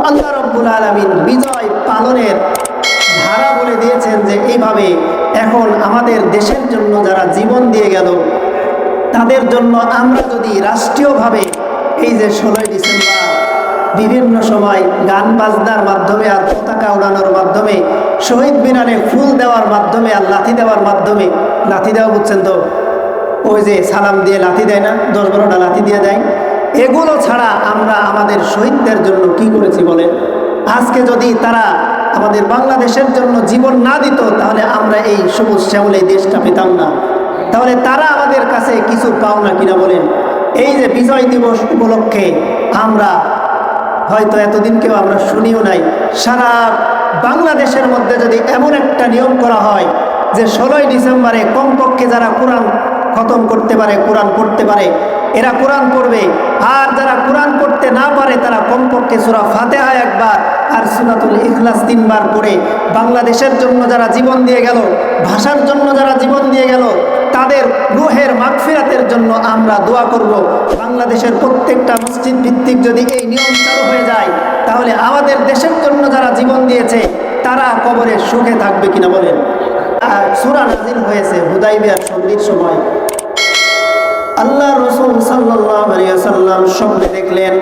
আল্লাহ রাব্বুল আলামিন বিজয় পালনের ধারা বলে দিয়েছেন যে এইভাবে এখন আমাদের দেশের জন্য যারা জীবন দিয়ে গেল তাদের জন্য আমরা যদি রাষ্ট্রীয়ভাবে এই যে 16ই ডিসেম্বর বিভিন্ন সময় গান বাজনার মাধ্যমে আর পতাকা উড়ানোর মাধ্যমে শহীদ মিনারে ফুল দেওয়ার মাধ্যমে আর লাথি দেওয়ার মাধ্যমে, লাথি দেওয়া বুঝছেন তো, ওই যে সালাম দিয়ে লাথি দেয় না, 10-12টা লাথি দিয়ে দেয়, এগুলো ছাড়া আমরা আমাদের শহীদদের জন্য কি করেছি বলেন? আজকে যদি তারা আমাদের বাংলাদেশের জন্য জীবন না দিত তাহলে আমরা এই সবুজ শ্যামল এই দেশটা পেতাম না। তাহলে তারা আমাদের কাছে কিছু পাও না কিনা বলেন? এই যে বিজয় দিবস উপলক্ষে আমরা হয়তো এতদিন কেউ আমরা শুনিও নাই, সারা বাংলাদেশের মধ্যে যদি এমন একটা নিয়ম করা হয় যে 16ই ডিসেম্বরে কমপক্ষে যারা কোরআন খতম করতে পারে, কোরআন পড়তে পারে, এরা কোরআন পড়বে, আর যারা কোরআন পড়তে না পারে তারা কমপক্ষে সূরা ফাতিহা একবার আর সূরাতুল ইখলাস 3 বার পড়ে বাংলাদেশের জন্য যারা জীবন দিয়ে গেল, ভাষার জন্য যারা জীবন দিয়ে গেল, তাদের রূহের মাগফিরাতের জন্য আমরা দোয়া করব। বাংলাদেশের প্রত্যেকটা মসজিদ ভিত্তিক যদি এই নিয়ম চালু হয়ে যায় তাহলে আমাদের দেশের জন্য যারা জীবন দিয়েছে তারা কবরে সুখে থাকবে কিনা বলেন? আর সূরা নাজিল হয়েছে হুদাইবিয়ার সন্ধির সময়। আল্লাহ রাসূল সাল্লাল্লাহু আলাইহি ওয়াসাল্লাম স্বপ্নে দেখলেন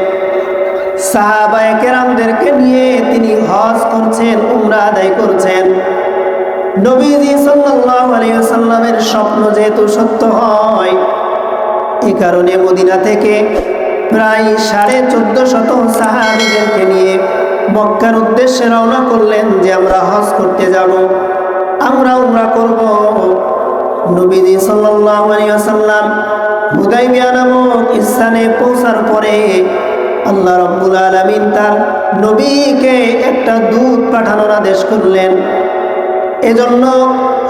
সাহাবায়ে কেরামদেরকে নিয়ে তিনি হজ করছেন, উমরা আদায় করছেন। নবীজি সাল্লাল্লাহু আলাইহি ওয়াসাল্লামের স্বপ্ন যেহেতু সত্য হয়, এই কারণে মদিনা থেকে প্রায় 1450 সাহাবীদেরকে নিয়ে মক্কার উদ্দেশ্যে রওনা করলেন যে আমরা হজ করতে যাব, আমরা উমরা করব। নবীজি সাল্লাল্লাহু আলাইহি ওয়াসাল্লাম হুদাইবিয়া নামক স্থানে পৌঁছার পরে আল্লাহ রাব্বুল আলামিন তার নবীকে একটা দূত পাঠানোর আদেশ করলেন। এজন্য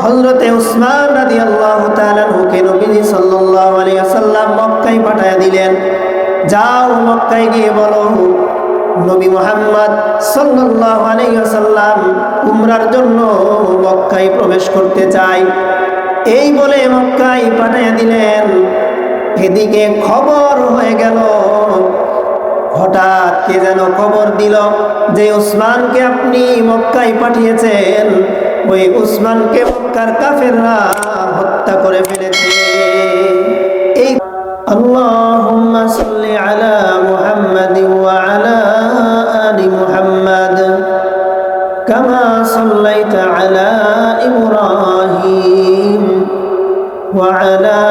হযরতে উসমান রাদিয়াল্লাহু তাআলা আনহুকে নবীজি সাল্লাল্লাহু আলাইহি ওয়াসাল্লাম মক্কায় পাঠিয়ে দিলেন, যাও মক্কায় গিয়ে বলো নবী মুহাম্মদ সাল্লাল্লাহু আলাইহি ওয়াসাল্লাম উমরার জন্য মক্কায় প্রবেশ করতে চায়। এই বলে মক্কায় পাঠিয়ে দিলেন। এদিকে খবর হয়ে গেল, হঠাৎ কে যেন খবর দিল যে উসমানকে আপনি মক্কায় পাঠিয়েছেন, ওই উসমানকে মক্কার কাফেররা হত্যা করে ফেলেছে। এই আল্লাহুম্মা সাল্লি আলা মুহাম্মাদ ওয়া আলা আলি মুহাম্মাদ কামা সাল্লাইতা আলা ইব্রাহিম ওয়া আলা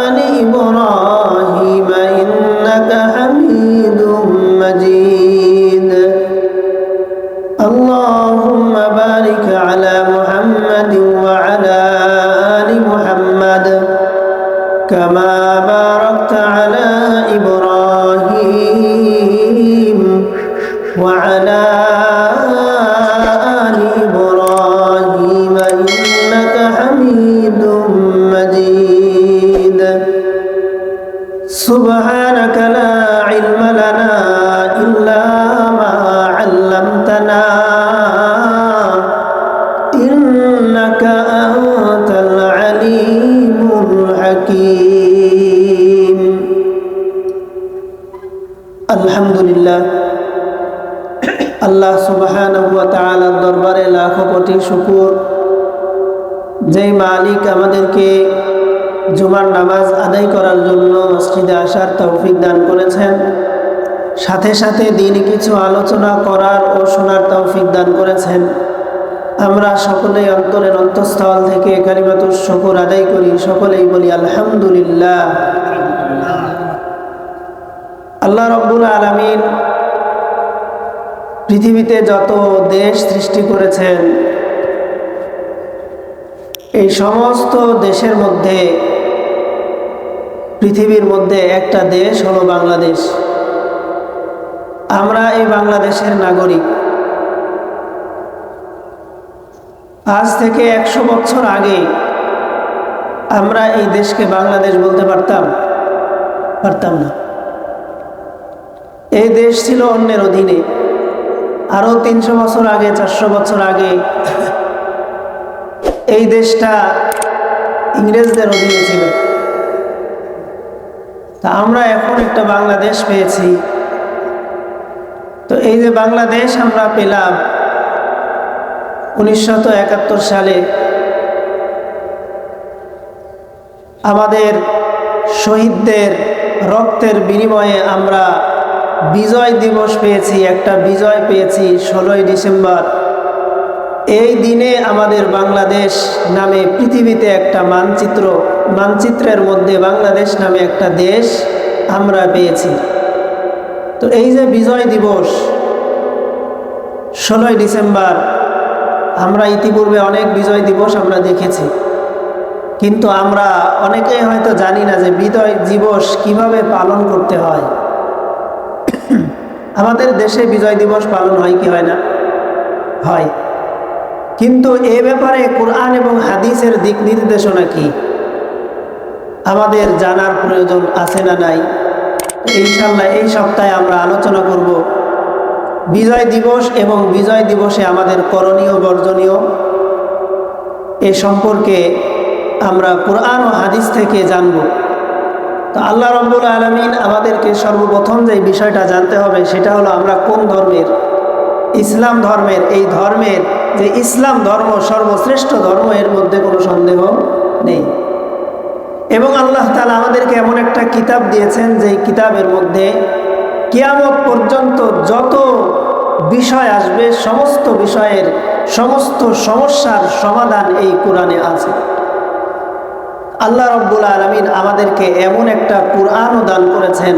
আলি ইব্রাহিম ইন্নাকা হামিদুম মাজিদ। আল্লাহুম্মা বারিক আলা মুহাম্মাদ ওয়া আলা আলি মুহাম্মাদ কামা বারাকতা আলা ইব্রাহিম ওয়া আলা আলি ইব্রাহিম ইন্নাকা হামিদুম মাজিদ। সুবহানাকা লা ইলমা লানা ইল্লা মা আল্লামতানা ইন্নাকা আনতাল আলিমুল হাকীম। আলহামদুলিল্লাহ, আল্লাহ সুবহানাহু ওয়া তাআলার দরবারে লাখো কোটি শুকর, যেই মালিক আমাদেরকে জুমার নামাজ আদায় করার জন্য মসজিদে আসার তৌফিক দান করেছেন, সাথে সাথে দিনে কিছু আলোচনা করার ও শোনার তৌফিক দান করেছেন। আমরা সকলেই অন্তরের অন্তঃস্থল থেকে কালিমাতুশ শুকর আদায় করি, সকলেই বলি আলহামদুলিল্লাহ। আল্লাহ রাব্বুল আলামিন পৃথিবীতে যত দেশ সৃষ্টি করেছেন, এই সমস্ত দেশের মধ্যে পৃথিবীর মধ্যে একটা দেশ হলো বাংলাদেশ। আমরা এই বাংলাদেশের নাগরিক। আজ থেকে 100 বছর আগে আমরা এই দেশকে বাংলাদেশ বলতে পারতাম না। এই দেশ ছিল অন্যের অধীনে। আরো 300 বছর আগে, 400 বছর আগে এই দেশটা ইংরেজদের অধীনে ছিল। তা আমরা এখন একটা বাংলাদেশ পেয়েছি। তো এই যে বাংলাদেশ আমরা পেলাম 1971 সালে, আমাদের শহীদদের রক্তের বিনিময়ে আমরা বিজয় দিবস পেয়েছি, একটা বিজয় পেয়েছি 16ই ডিসেম্বর। এই দিনে আমাদের বাংলাদেশ নামে পৃথিবীতে একটা মানচিত্রের মধ্যে বাংলাদেশ নামে একটা দেশ আমরা পেয়েছি। তো এই যে বিজয় দিবস 16ই ডিসেম্বর, আমরা ইতিপূর্বে অনেক বিজয় দিবস আমরা দেখেছি, কিন্তু আমরা অনেকেই হয়তো জানি না যে বিজয় দিবস কিভাবে পালন করতে হয়। আমাদের দেশে বিজয় দিবস পালন হয় কি হয় না? হয়। কিন্তু এ ব্যাপারে কোরআন এবং হাদিসের দিক নির্দেশনা কি আমাদের জানার প্রয়োজন আছে না নাই? ইনশাআল্লাহ এই সপ্তাহে আমরা আলোচনা করব বিজয় দিবস এবং বিজয় দিবসে আমাদের করণীয় বর্জনীয় এ সম্পর্কে আমরা কোরআন ও হাদিস থেকে জানব। তো আল্লাহ রাব্বুল আলামিন আমাদেরকে সর্বপ্রথম যে বিষয়টা জানতে হবে সেটা হলো আমরা কোন ধর্মের, ইসলাম ধর্মের। এই ধর্মের যে ইসলাম ধর্ম সর্বশ্রেষ্ঠ ধর্ম, এর মধ্যে কোনো সন্দেহ নেই। এবং আল্লাহ তাআলা আমাদেরকে এমন একটা কিতাব দিয়েছেন যে কিতাবের মধ্যে কিয়ামত পর্যন্ত যত বিষয় আসবে সমস্ত বিষয়ের সমস্ত সমস্যার সমাধান এই কোরআনে আছে। আল্লাহ রাব্বুল আলামিন আমাদেরকে এমন একটা কোরআনও দান করেছেন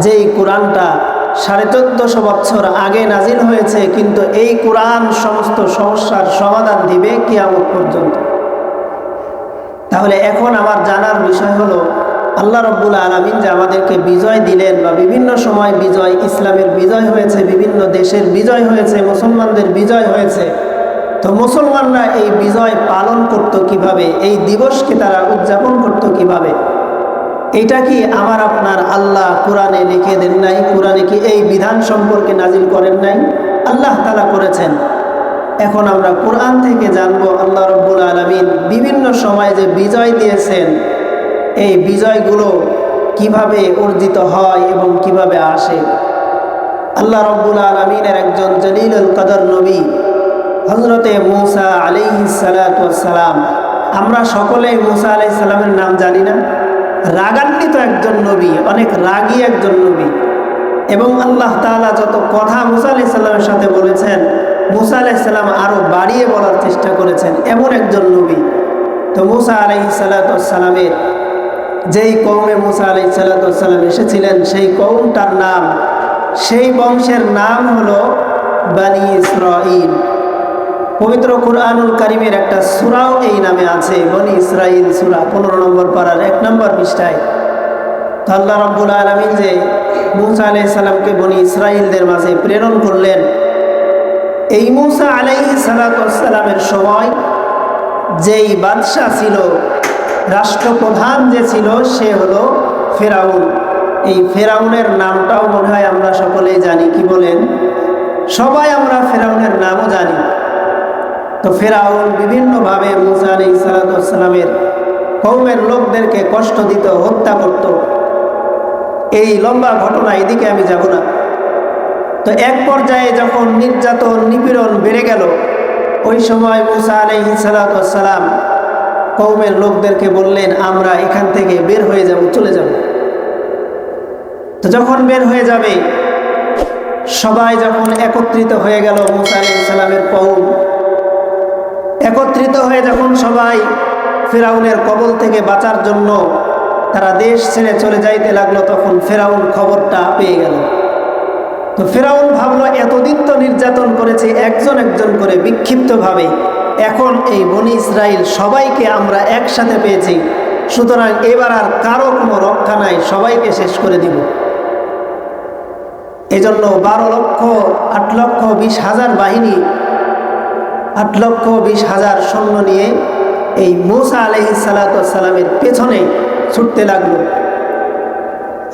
যেই কোরআনটা 1450 বছর আগে নাজিল হয়েছে, কিন্তু এই কোরআন সমস্ত সমস্যার সমাধান দিবে কিয়ামত পর্যন্ত। তাহলে এখন আমার জানার বিষয় হলো আল্লাহ রাব্বুল আলামিন যে আমাদেরকে বিজয় দিলেন, বা বিভিন্ন সময় বিজয়, ইসলামের বিজয় হয়েছে, বিভিন্ন দেশের বিজয় হয়েছে, মুসলমানদের বিজয় হয়েছে। তো মুসলমানরা এই বিজয় পালন করত কিভাবে, এই দিবসকে তারা উদযাপন করত কিভাবে? এটা কি আমার আপনার আল্লাহ কোরআনে লিখে দেন নাই? কোরআনে কি এই বিধান সম্পর্কে নাজিল করেন নাই? আল্লাহ তাআলা করেছেন। এখন আমরা কোরআন থেকে জানবো আল্লাহ রাব্বুল আলামিন বিভিন্ন সময় যে বিজয় দিয়েছেন, এই বিজয়গুলো কিভাবে অর্জিত হয় এবং কিভাবে আসে। আল্লাহ রাব্বুল আলামিনের একজন জলিলুল কদর নবী হযরতে মূসা আলাইহিস সালাতু ওয়াস সালাম, আমরা সকলেই মূসা আলাইহিস সালামের নাম জানি না? রাগান্বিত একজন নবী, অনেক রাগী একজন নবী। এবং আল্লাহ তাআলা যত কথা মূসা আলাইহিস সালামের সাথে বলেছেন, মূসা আলাইহিস সালাম আরো বাড়িয়ে বলার চেষ্টা করেছেন, এমন একজন নবী। তো মূসা আলাইহিস সালাতু ওয়াস সালামের যেই কওমে মূসা আলাইহিস সালাতু ওয়াস সালাম এসেছিলেন, সেই কওমটার নাম, সেই বংশের নাম হলো বনী ইসরাঈল। পবিত্র কুরআনুল কারীমের একটা সূরাও এই নামে আছে, বনী ইসরাঈল সূরা 15 নম্বর পারার 1 নম্বর পৃষ্ঠায়। তো আল্লাহ রাব্বুল আলামিন যে মূসা আলাইহিস সালামকে বনী ইসরাঈলদের মাঝে প্রেরণ করলেন, এই মূসা আলাইহিস সালাতু ওয়াস সালামের সময় যেই বাদশা ছিল, রাষ্ট্রপ্রধান যে ছিল, সে হলো ফেরাউন। এই ফেরাউনের নামটাও মনে হয় আমরা সকলেই জানি, কি বলেন? সবাই আমরা ফেরাউনের নামও জানি। তো ফেরাউন বিভিন্নভাবে মূসা আলাইহিস সালাতু ওয়াস সালামের কওমের লোকদেরকে কষ্ট দিত, হত্যা করত। এই লম্বা ঘটনা, এদিকে আমি যাব না। তো এক পর্যায়ে যখন নির্যাতন নিপীড়ন বেড়ে গেল, ওই সময় মূসা আলাইহিস সালাতু ওয়াস সালাম কওমের লোকদেরকে বললেন, আমরা এখান থেকে বের হয়ে যাব, চলে যাব। তো যখন বের হয়ে যাবে, সবাই যখন একত্রিত হয়ে গেল, মূসা আলাইহিস সালামের কওম একত্রিত হয়ে যখন সবাই ফেরাউনের কবল থেকে বাঁচার জন্য তারা দেশ ছেড়ে চলে যাইতে লাগলো, তখন ফেরাউন খবরটা পেয়ে গেল। তো ফেরাউন ভাবলো, এতদিন তো নির্যাতন করেছে একজন একজন করে বিক্ষিপ্তভাবে, এখন এই বনী ইসরাইল সবাইকে আমরা একসাথে পেয়েছি, সুতরাং এবার আর কারো কোনো রক্ষা নাই, সবাইকে শেষ করে দিব। এজন্য 8,20,000 বাহিনী, 8,20,000 সৈন্য নিয়ে এই মূসা আলাইহিস সালাতু ওয়াস সালামের পেছনে ছুটতে লাগলো।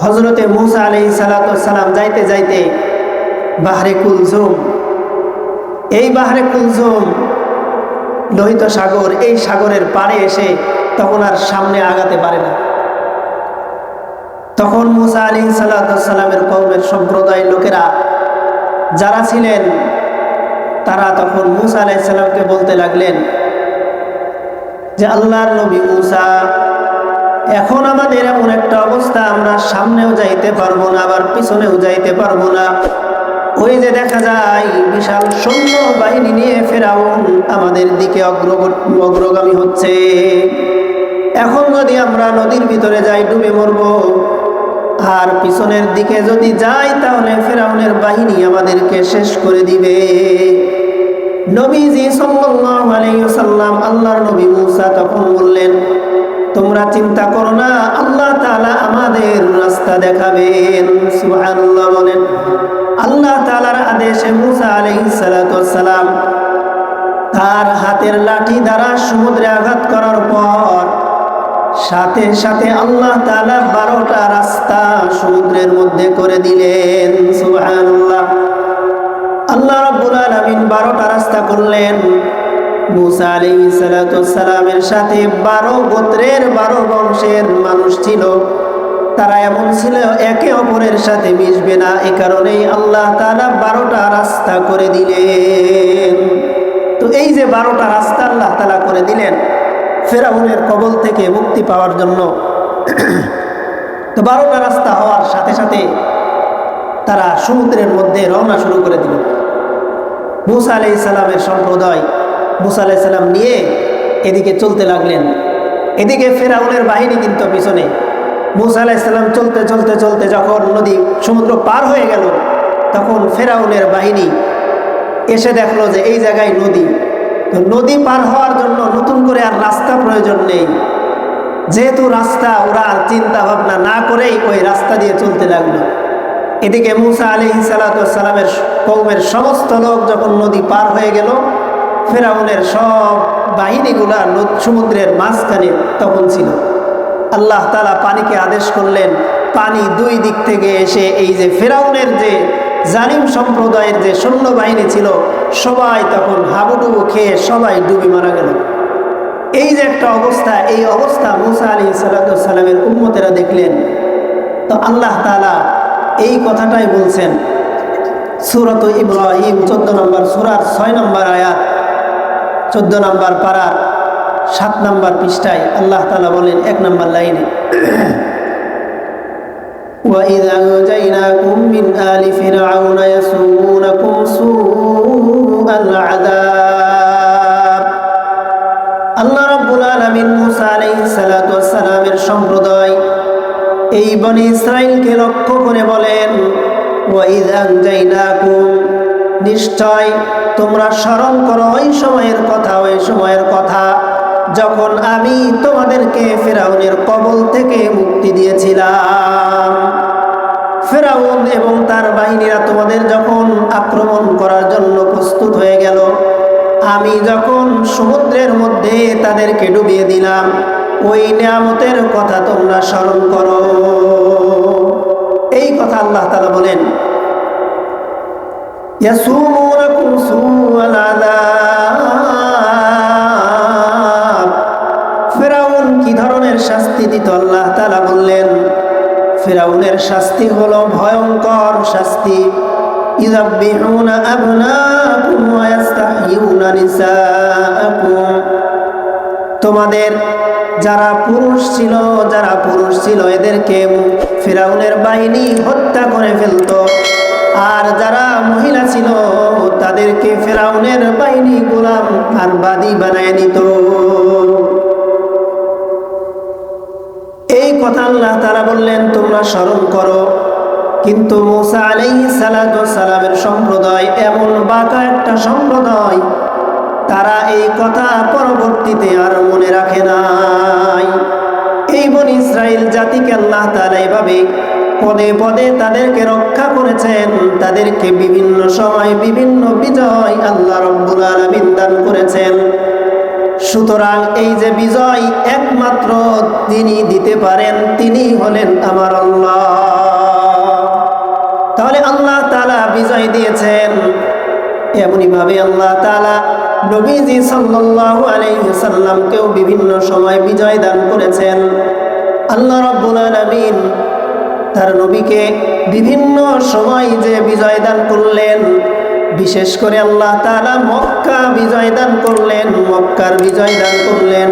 হযরতে মূসা আলাইহিস সালাতু ওয়াস সালাম যাইতে যাইতে বাহরে কুলজুম, এই বাহরে কুলজুম লোহিত সাগর, এই সাগরের পাড়ে এসে তখন আর সামনে আগাতে পারে না। তখন মূসা আলাইহিস সালাতু ওয়াস সালামের কওমের সম্প্রদায়ের লোকেরা যারা ছিলেন তারা তখন মূসা আলাইহিস সালামকে বলতে লাগলেন যে আল্লাহর নবী মূসা, এখন আমাদের এমন একটা অবস্থা, আমরা সামনেও যাইতে পারবো না, আবার পিছনেও যাইতে পারবো না। ওই যে দেখা যায় বিশাল সৈন্য বাহিনী নিয়ে ফেরাউন আমাদের দিকে অগ্রগামী হচ্ছে। এখন যদি আমরা নদীর ভিতরে যাই ডুবে মরব, আর পিছনের দিকে যদি যাই তাহলে ফেরাউনের বাহিনী আমাদেরকে শেষ করে দিবে। নবীজি সাল্লাল্লাহু আলাইহি ওয়াসাল্লাম আল্লাহর নবী মূসা তখন বললেন, তোমরা চিন্তা করো না, আল্লাহ তাআলা আমাদের রাস্তা দেখাবেন। সুবহানাল্লাহ বলেন। আল্লাহ তাআলার আদেশে মূসা আলাইহিস সালাতু ওয়াস সালাম তার হাতের লাঠি দ্বারা সমুদ্রে আঘাত করার পর সাথে সাথে আল্লাহ তাআলা 12টা রাস্তা সমুদ্রের মধ্যে করে দিলেন। সুবহানাল্লাহ। আল্লাহ রাব্বুল আলামিন 12টা রাস্তা করলেন। মূসা আলাইহিস সালাতু ওয়াস সালামের সাথে 12 গোত্রের 12 বংশের মানুষ ছিল। তারা এমন ছিল একে অপরের সাথে মিশবে না, এই কারণেই আল্লাহ তাআলা 12টা রাস্তা করে দিলেন। তো এই যে 12টা রাস্তা আল্লাহ তাআলা করে দিলেন ফেরাউনের কবল থেকে মুক্তি পাওয়ার জন্য। তো 12টা রাস্তা হওয়ার সাথে সাথে তারা সমুদ্রের মধ্যে রওনা শুরু করে দিল। মূসা আলাইহিস সালামের সম্প্রদায় মূসা আলাইহিস সালাম নিয়ে এদিকে চলতে লাগলেন। এদিকে ফেরাউনের বাহিনী কিন্তু পিছনে। মূসা আলাইহিস সালাম চলতে চলতে চলতে যখন নদী সমুদ্র পার হয়ে গেল, তখন ফেরাউনের বাহিনী এসে দেখলো যে এই জায়গায় নদী। তো নদী পার হওয়ার জন্য নতুন করে আর রাস্তা প্রয়োজন নেই, যেহেতু রাস্তা ওরা চিন্তা ভাবনা না করেই ওই রাস্তা দিয়ে চলতে লাগলো। এদিকে মূসা আলাইহিস সালাতু ওয়াস সালামের কওমের সমস্ত লোক যখন নদী পার হয়ে গেল, ফেরাউনের সব বাহিনীগুলা সমুদ্রের মাঝখানে তখন ছিল। আল্লাহ তাআলা পানিকে আদেশ করলেন, পানি দুই দিক থেকে এসে এই যে ফেরাউনের যে জালিম সম্প্রদায়ের যে সৈন্যবাহিনী ছিল সবাই তখন হাবুডুবু খেয়ে সবাই ডুবে মারা গেল। এই যে একটা অবস্থা, এই অবস্থা মূসা আলাইহিস সালাতু ওয়াস সালামের উম্মতেরা দেখলেন। তো আল্লাহ তাআলা এই কথাটাই বলছেন সূরাত ইব্রাহিম 14 নম্বর সূরার 6 নম্বর আয়াত, 14 নম্বর পারার 7 নম্বর পৃষ্ঠায় আল্লাহ তাআলা বলেন 1 নম্বর লাইনে, وَإِذْ أَنْجَيْنَاكُمْ مِنْ آلِ فِرْعَوْنَ يَسُومُونَكُمْ سُوءَ الْعَذَابِ। আল্লাহ রাব্বুল আলামিন মূসা আলাইহিস সালাতু ওয়াস সালামের সম্প্রদায় এই বনি ইসরাইলকে লক্ষ্য করে বলেন, وَإِذْ أَنْجَيْنَاكُمْ, নিশ্চয় তোমরা স্মরণ করো ওই সময়ের কথা যখন আমি তোমাদেরকে ফেরাউনের কবল থেকে মুক্তি দিয়েছিলাম। ফেরাউন এবং তার বাহিনীরা তোমাদের যখন আক্রমণ করার জন্য প্রস্তুত হয়ে গেল, আমি যখন সমুদ্রের মধ্যে তাদেরকে ডুবিয়ে দিলাম, ওই নিয়ামতের কথা তোমরা স্মরণ করো। এই কথা আল্লাহ তাআলা বলেন, ইয়াসুমুনাকুম সুআল আযাব। ফেরাউন কি ধরনের শাস্তি দিত আল্লাহ তাআলা বললেন, ফেরাউনের শাস্তি হলো ভয়ঙ্কর শাস্তি। ইযাববিহুনা আবনাকুম ওয়া ইস্তাহয়ুনা নিসাআকুম, তোমাদের যারা পুরুষ ছিল এদেরকে ফেরাউনের বাহিনী হত্যা করে ফেলতো, আর যারা মহিলা ছিল তাদেরকে ফেরাউনের বাহিনী গোলাম আর বাদী বানায় নিত। এই কথা আল্লাহ তাআলা বললেন তোমরা স্মরণ করো। কিন্তু মূসা আলাইহিস সালাতু ওয়াস সালামের সম্প্রদায় এমন বাঁকা একটা সম্প্রদায়, তারা এই কথা পরবর্তীতে আর মনে রাখে নাই। এই বনি ইসরাইল জাতিকে আল্লাহ তাআলা এভাবে পদে পদে তাদেরকে রক্ষা করেছেন, তাদেরকে বিভিন্ন সময় বিভিন্ন বিজয় আল্লাহ রাব্বুল আলামিন দান করেছেন। সুতরাং এই যে বিজয় একমাত্র তিনি দিতে পারেন, তিনি হলেন আমার আল্লাহ। তাহলে আল্লাহ তাআলা বিজয় দিয়েছেন। এমনিভাবে আল্লাহ তাআলা নবীজি সাল্লাল্লাহু আলাইহি ওয়াসাল্লামকেও বিভিন্ন সময় বিজয় দান করেছেন। আল্লাহ রাব্বুল আলামিন তার নবীকে বিভিন্ন সময় যে বিজয় দান করলেন, বিশেষ করে আল্লাহ তাআলা মক্কা বিজয় দান করলেন, মক্কার বিজয় দান করলেন।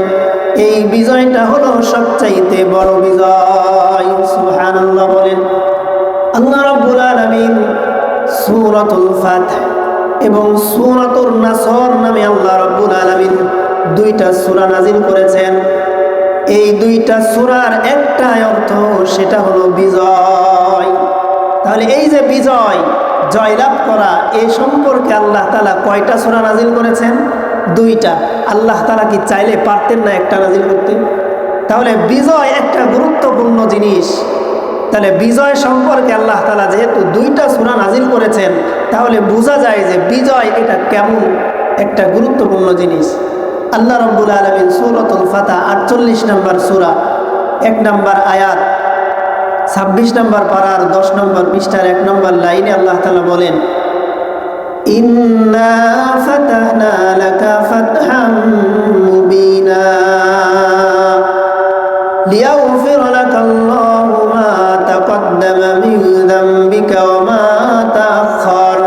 এই বিজয়টা হলো সবচাইতে বড় বিজয়। সুবহানাল্লাহ বলেন। আল্লাহ রাব্বুল আলামিন সূরাতুল ফাতহ এবং সূরাতুন নাসর নামে আল্লাহ রাব্বুল আলামিন দুইটা সূরা নাজিল করেছেন। এই দুইটা সূরার একটা অর্থ, সেটা হলো বিজয়। তাহলে এই যে বিজয়, জয়লাভ করা, এই সম্পর্কে আল্লাহ তাআলা কয়টা সূরা নাজিল করেছেন? দুইটা। আল্লাহ তাআলা কি চাইলে পারতেন না একটা নাজিল করতে? তাহলে বিজয় একটা গুরুত্বপূর্ণ জিনিস। তাহলে বিজয় সম্পর্কে আল্লাহ তাআলা যেহেতু দুইটা সূরা নাজিল করেছেন, তাহলে বোঝা যায় যে বিজয় এটা কেমন একটা গুরুত্বপূর্ণ জিনিস। আল্লাহ রাব্বুল আলামিন সূরাতুল ফাতহ 48 নম্বর সূরা, 1 নম্বর আয়াত, 26 নম্বর পারার 10 নম্বর পৃষ্ঠার 1 নম্বর লাইনে আল্লাহ তাআলা বলেন, ইন্না ফাতাহনা লাকা ফাতহাম মুবিনা লিয়াগফির লাকাল্লাহু মা তাকদ্দামা মিন যামবিকা ওয়া মা তাআখার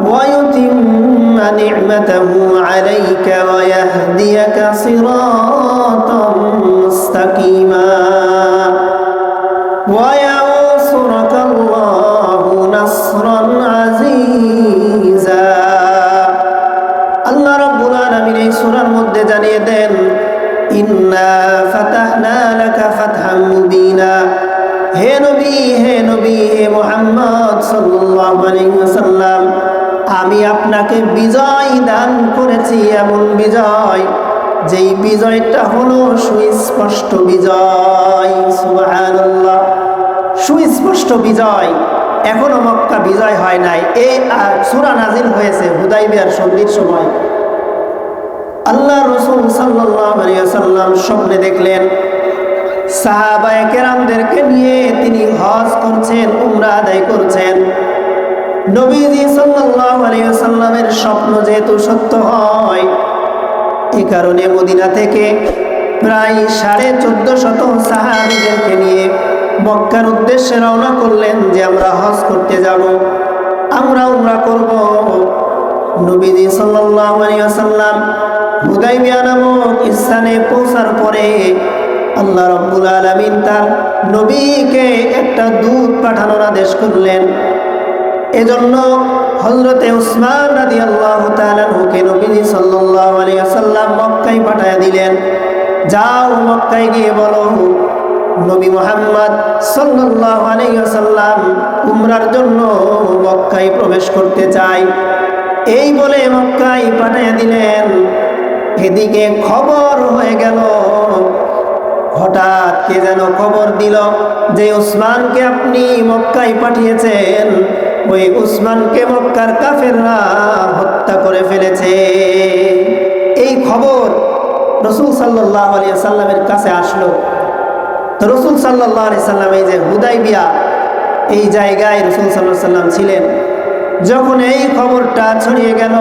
ওয়া ইউতিম্মা নি'মাতাহু আলাইকা ওয়া ইয়াহদিয়াকা সিরাতাম মুস্তাকিমা ওয়া ইয়ানসুরাকাল্লাহু নাসরান আজিজা। আল্লাহ রাব্বুল আলামিন এই সূরার মধ্যে জানিয়ে দেন, ইন্না ফাতাহনা লাকা ফাতহাম মুবিনা, হে নবী, হে নবী, হে মুহাম্মদ সাল্লাল্লাহু আলাইহি ওয়াসাল্লাম, আমি আপনাকে বিজয় দান করেছি, এমন বিজয় যেই বিজয়টা হলো সুস্পষ্ট বিজয়। সুবহানাল্লাহ, সুস্পষ্ট বিজয়। এখনো মক্কা বিজয় হয় নাই। এই সূরা নাজিল হয়েছে হুদাইবিয়ার সন্ধির সময়। আল্লাহ রাসূল সাল্লাল্লাহু আলাইহি ওয়াসাল্লাম স্বপ্নে দেখলেন সাহাবায়ে কেরামদেরকে নিয়ে তিনি হজ করছেন, উমরা আদায় করছেন। নবীজি সাল্লাল্লাহু আলাইহি ওয়াসাল্লামের স্বপ্ন যেহেতু সত্য হয়, এই কারণে মদিনা থেকে প্রায় 1450 সাহাবীদেরকে নিয়ে মক্কার উদ্দেশ্যে রওনা করলেন যে আমরা হজ করতে যাব, আমরা উমরা করব। নবীজি সাল্লাল্লাহু আলাইহি ওয়াসাল্লাম হুদাইবিয়া নামক স্থানে পৌঁছার পরে আল্লাহ রাব্বুল আলামিন তার নবীকে একটা দূত পাঠানোর আদেশ করলেন। এজন্য হযরতে উসমান রাদিয়াল্লাহু তাআলা কে নবীজি সাল্লাল্লাহু আলাইহি ওয়াসাল্লাম মক্কায় পাঠিয়ে দিলেন, যাও মক্কায় গিয়ে বলো নবী মুহাম্মদ সাল্লাল্লাহু আলাইহি ওয়াসাল্লাম উমরার জন্য মক্কায় প্রবেশ করতে চায়। এই বলে মক্কায় পাঠিয়ে দিলেন। এদিকে খবর হয়ে গেল, হঠাৎ কে যেন খবর দিল যে উসমানকে আপনি মক্কায় পাঠিয়েছেন, ওই উসমানকে মক্কার কাফেররা হত্যা করে ফেলেছে। এই খবর রাসূল সাল্লাল্লাহু আলাইহি ওয়াসাল্লামের কাছে আসলো। তো রাসূল সাল্লাল্লাহু আলাইহি ওয়াসাল্লাম এই যে হুদাইবিয়া, এই জায়গায় রাসূল সাল্লাল্লাহু আলাইহি ওয়াসাল্লাম ছিলেন। যখন এই খবরটা ছড়িয়ে গেল,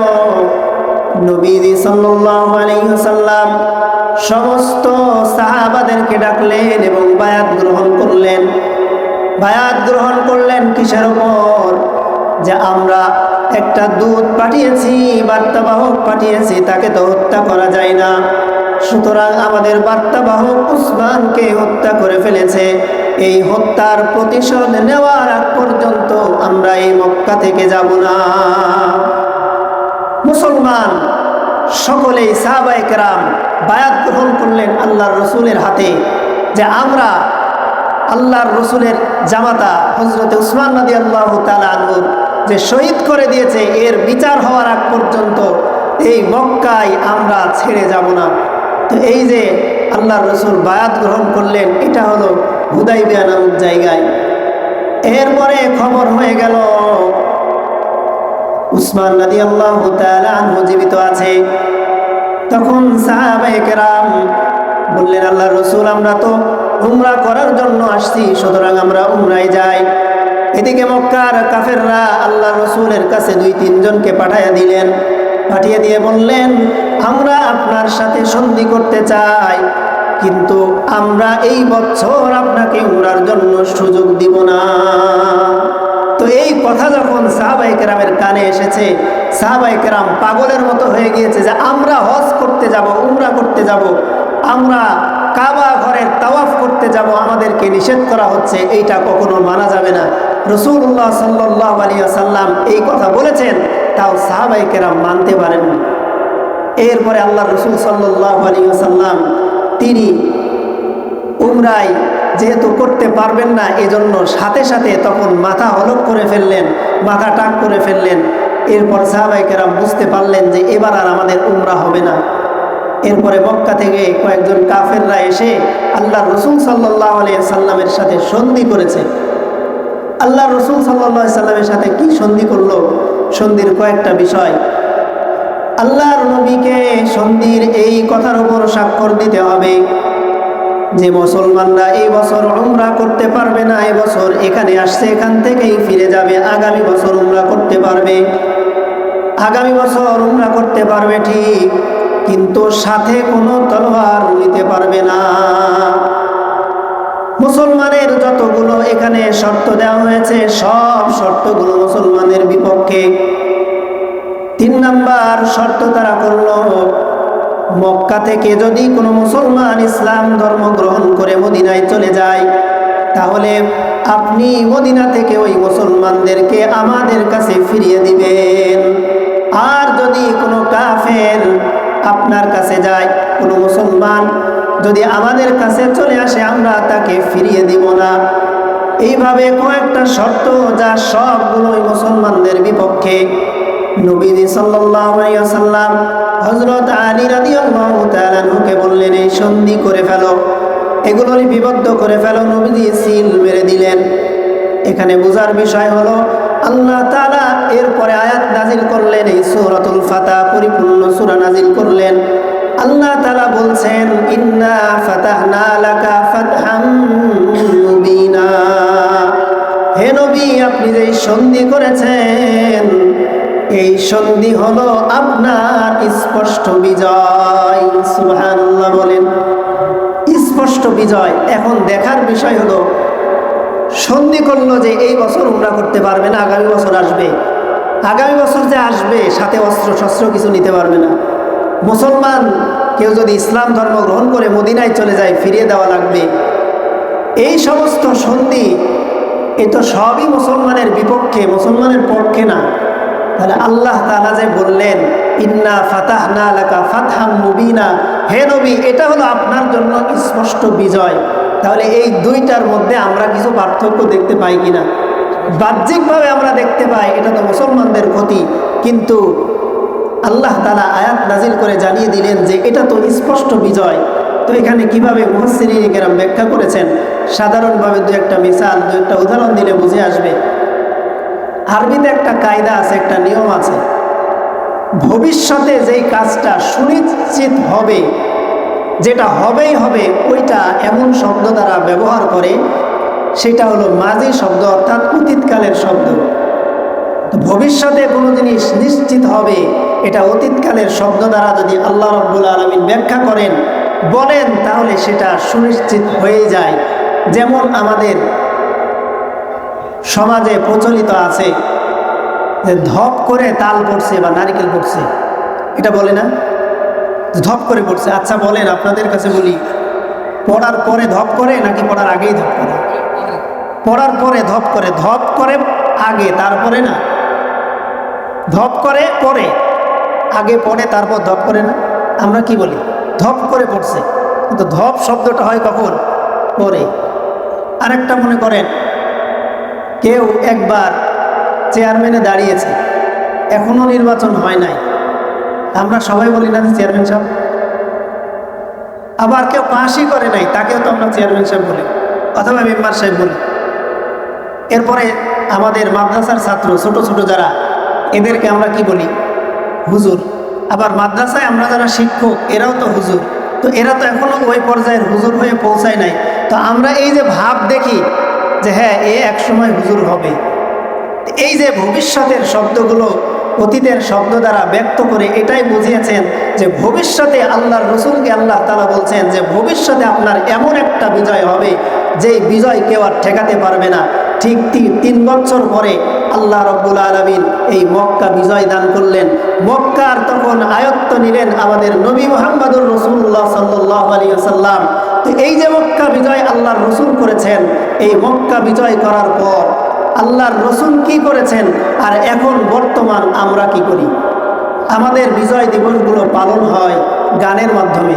নবীজি সাল্লাল্লাহু আলাইহি ওয়াসাল্লাম সমস্ত সাহাবাদেরকে ডাকলেন এবং বায়াত গ্রহণ করলেন। বায়াত গ্রহণ করলেন কিসের উপর? যে আমরা একটা দূত পাঠিয়েছি, বার্তাবাহক পাঠিয়েছি, তাকে তো হত্যা করা যায় না, সুতরাং আমাদের বার্তাবাহক উসমানকে হত্যা করে ফেলেছে। এই হত্যার প্রতিশোধ নেওয়ার আগ পর্যন্ত আমরা এই মক্কা থেকে যাব না। মুসলমান সকলেই সাহাবায়ে কেরাম বায়াত গ্রহণ করলেন আল্লাহর রসুলের হাতে, যে আমরা আল্লাহর রসুলের জামাতা হযরতে উসমান রাদিয়াল্লাহু তাআলা আনহু যে শহীদ করে দিয়েছে, এর বিচার হওয়ার আগ পর্যন্ত এই মক্কায় আমরা ছেড়ে যাব না। তো এই যে আল্লাহর রসুল বায়াত গ্রহণ করলেন, এটা হলো হুদাইবিয়া নামক জায়গায়। এরপরে খবর হয়ে গেল উসমান রাদিয়াল্লাহু তাআলা আনহু জীবিত আছে। তখন সাহাবায়ে কেরাম বললেন, আল্লাহর রাসূল আমরা তো উমরা করার জন্য আসছি, সুতরাং আমরা উমরায় যাই। এদিকে মক্কার কাফেররা আল্লাহর রাসূলের কাছে 2-3 জনকে পাঠিয়ে দিলেন। পাঠিয়ে দিয়ে বললেন, আমরা আপনার সাথে সন্ধি করতে চাই, কিন্তু আমরা এই বছর আপনাকে উমরার জন্য সুযোগ দিব না। তো এই কথা যখন সাহাবায়ে কেরামের কানে এসেছে, সাহাবায়ে কেরাম পাগলের মতো হয়ে গিয়েছে যে আমরা হজ করতে যাব, উমরা করতে যাব, আমরা কাবা ঘরের তাওয়াফ করতে যাব, আমাদেরকে নিষেধ করা হচ্ছে, এইটা কখনো মানা যাবে না। রাসূলুল্লাহ সাল্লাল্লাহু আলাইহি ওয়াসাল্লাম এই কথা বলেছেন, তাও সাহাবায়ে কেরাম মানতে পারেননি। এরপরে আল্লাহ রাসূল সাল্লাল্লাহু আলাইহি ওয়াসাল্লাম তিনি উমরায় যেহেতু করতে পারবেন না, এজন্য সাথে সাথে তখন মাথা হলক করে ফেললেন, মাথা টাক করে ফেললেন। এরপর সাহাবায়ে কেরাম বুঝতে পারলেন যে এবার আর আমাদের উমরা হবে না। এরপরে মক্কা থেকে কয়েকজন কাফেররা এসে আল্লাহ রাসূল সাল্লাল্লাহু আলাইহি সাল্লামের সাথে সন্ধি করেছে। আল্লাহ রাসূল সাল্লাল্লাহু আলাইহি সাল্লামের সাথে কি সন্ধি করলো? সন্ধির কয়েকটা বিষয়। আল্লাহর নবীকে সন্ধির এই কথার উপর স্বাক্ষর দিতে হবে যে মুসলমানরা এই বছর উমরা করতে পারবে না, এই বছর এখানে আসছে এখান থেকেই ফিরে যাবে, আগামী বছর উমরা করতে পারবে, আগামী বছর উমরা করতে পারবে ঠিক, কিন্তু সাথে কোনো তলোয়ার নিতে পারবে না। মুসলমানের যতগুলো এখানে শর্ত দেওয়া হয়েছে সব শর্তগুলো মুসলমানের বিপক্ষে। 3 নাম্বার শর্ত তারা করল, মক্কা থেকে যদি কোনো মুসলমান ইসলাম ধর্ম গ্রহণ করে মদিনায় চলে যায়, তাহলে আপনি মদিনা থেকে ওই মুসলমানদেরকে আমাদের কাছে ফিরিয়ে দিবেন। আর যদি কোনো কাফের আপনার কাছে যায়, কোনো মুসলমান যদি আমাদের কাছে চলে আসে, আমরা তাকে ফিরিয়ে দিব না। এইভাবে কয়েকটা শর্ত, যা সবগুলোই মুসলমানদের বিপক্ষে। নবীজি সাল্লাল্লাহু আলাইহি ওয়াসাল্লাম হযরত আলী রাদিয়াল্লাহু তাআলা আনহুকে বললেন, এই সন্ধি করে ফেলো, এগুলো লিপিবদ্ধ করে ফেলো। নবীজি সিল মেরে দিলেন। এখানে বোঝার বিষয় হলো আল্লাহ তাআলা এরপরে আয়াত নাজিল করলেন, এই সূরাতুল ফাতহ পরিপূর্ণ সূরা নাজিল করলেন। আল্লাহ তাআলা বলছেন, ইন্না ফাতাহনা লাকা ফাতহাম মুবিনা। হে নবী, আপনি যে সন্ধি করেছেন, এই সন্ধি হলো আপনার স্পষ্ট বিজয়। সুবহানাল্লাহ বলেন, স্পষ্ট বিজয়। এখন দেখার বিষয় হলো, সন্ধি করলো যে এই বছর উমরা করতে পারবে না, আগামী বছর আসবে, আগামী বছর যে আসবে সাথে অস্ত্র শস্ত্র কিছু নিতে পারবে না। মুসলমান কেউ যদি ইসলাম ধর্ম গ্রহণ করে মদিনায় চলে যায়, ফিরিয়ে দেওয়া লাগবে। এই সমস্ত সন্ধি এ তো সবই মুসলমানের বিপক্ষে, মুসলমানের পক্ষে না। তাহলে আল্লাহ তাআলা যে বললেন, ইন্না ফাতাহনা লাকা ফাতহাম মুবিনা, হে নবী, এটা হলো আপনার জন্য স্পষ্ট বিজয়। তাহলে এই দুইটার মধ্যে আমরা কিছু পার্থক্য দেখতে পাই কিনা? বাহ্যিকভাবে আমরা দেখতে পাই এটা তো মুসলমানদের ক্ষতি, কিন্তু আল্লাহ তাআলা আয়াত নাজিল করে জানিয়ে দিলেন যে এটা তো স্পষ্ট বিজয়। তো এখানে কিভাবে মুফাসসিরিন কেরাম ব্যাখ্যা করেছেন, সাধারণভাবে দু একটা মিসাল, দু একটা উদাহরণ দিলে বুঝে আসবে। আরবিতে একটা কায়দা আছে, একটা নিয়ম আছে, ভবিষ্যতে যেই কাজটা সুনিশ্চিত হবে, যেটা হবেই হবে, ওইটা এমন শব্দ দ্বারা ব্যবহার করে, সেটা হলো মাজি শব্দ, অর্থাৎ অতীতকালের শব্দ। তো ভবিষ্যতে কোনো জিনিস নিশ্চিত হবে, এটা অতীতকালের শব্দ দ্বারা যদি আল্লাহ রাব্বুল আলামিন ব্যাখ্যা করেন, বলেন, তাহলে সেটা সুনিশ্চিত হয়ে যায়। যেমন আমাদের সমাজে প্রচলিত আছে যে ধপ করে তাল পড়ছে বা নারিকেল পড়ছে, এটা বলে না, ধপ করে পড়ছে। আচ্ছা বলেন, আপনাদের কাছে বলি, পড়ার পরে ধপ করে নাকি পড়ার আগেই ধপ করে? পড়ার পরে ধপ করে। ধপ করে আগে, তারপরে না। ধপ করে পরে, আগে পড়ে তারপর ধপ করে না। আমরা কি বলি? ধপ করে পড়ছে। কিন্তু ধপ শব্দটা হয় কখন? পরে। আরেকটা মনে করেন, কেউ একবার চেয়ারম্যানে দাঁড়িয়েছে, এখনো নির্বাচন হয় নাই, আমরা সবাই বলি না যে চেয়ারম্যান সাহেব। আবার কেউ পাশই করে নাই, তাকেও তো আমরা চেয়ারম্যান সাহেব বলি, অথবা মেম্বার সাহেব বলি। এরপরে আমাদের মাদ্রাসার ছাত্র, ছোট ছোট যারা, এদেরকে আমরা কি বলি? হুজুর। আবার মাদ্রাসায় আমরা যারা শিক্ষক, এরাও তো হুজুর। তো এরা তো এখনো ওই পর্যায়ের হুজুর হয়ে পৌঁছায় নাই। তো আমরা এই যে ভাব দেখি যে হ্যাঁ, এ এক সময় হুজুর হবে, এই যে ভবিষ্যতের শব্দগুলো অতীতের শব্দ দ্বারা ব্যক্ত করে এটাই বুঝিয়েছেন যে ভবিষ্যতে আল্লাহর রসুলকে আল্লাহ তাআলা বলছেন যে ভবিষ্যতে আপনার এমন একটা বিজয় হবে যেই বিজয় কেউ আর ঠেকাতে পারবে না। ঠিক 3 বছর পরে আল্লাহ রাব্বুল আলামিন এই মক্কা বিজয় দান করলেন। মক্কার তখন আয়ত্ত নিলেন আমাদের নবী মুহাম্মদুর রাসূলুল্লাহ সাল্লাল্লাহু আলাইহি ওয়াসাল্লাম। তো এই যে মক্কা বিজয় আল্লাহর রসুল করেছেন, এই মক্কা বিজয় করার পর আল্লাহর রসুল কি করেছেন আর এখন বর্তমান আমরা কি করি? আমাদের বিজয় দিবসগুলো পালন হয় গানের মাধ্যমে,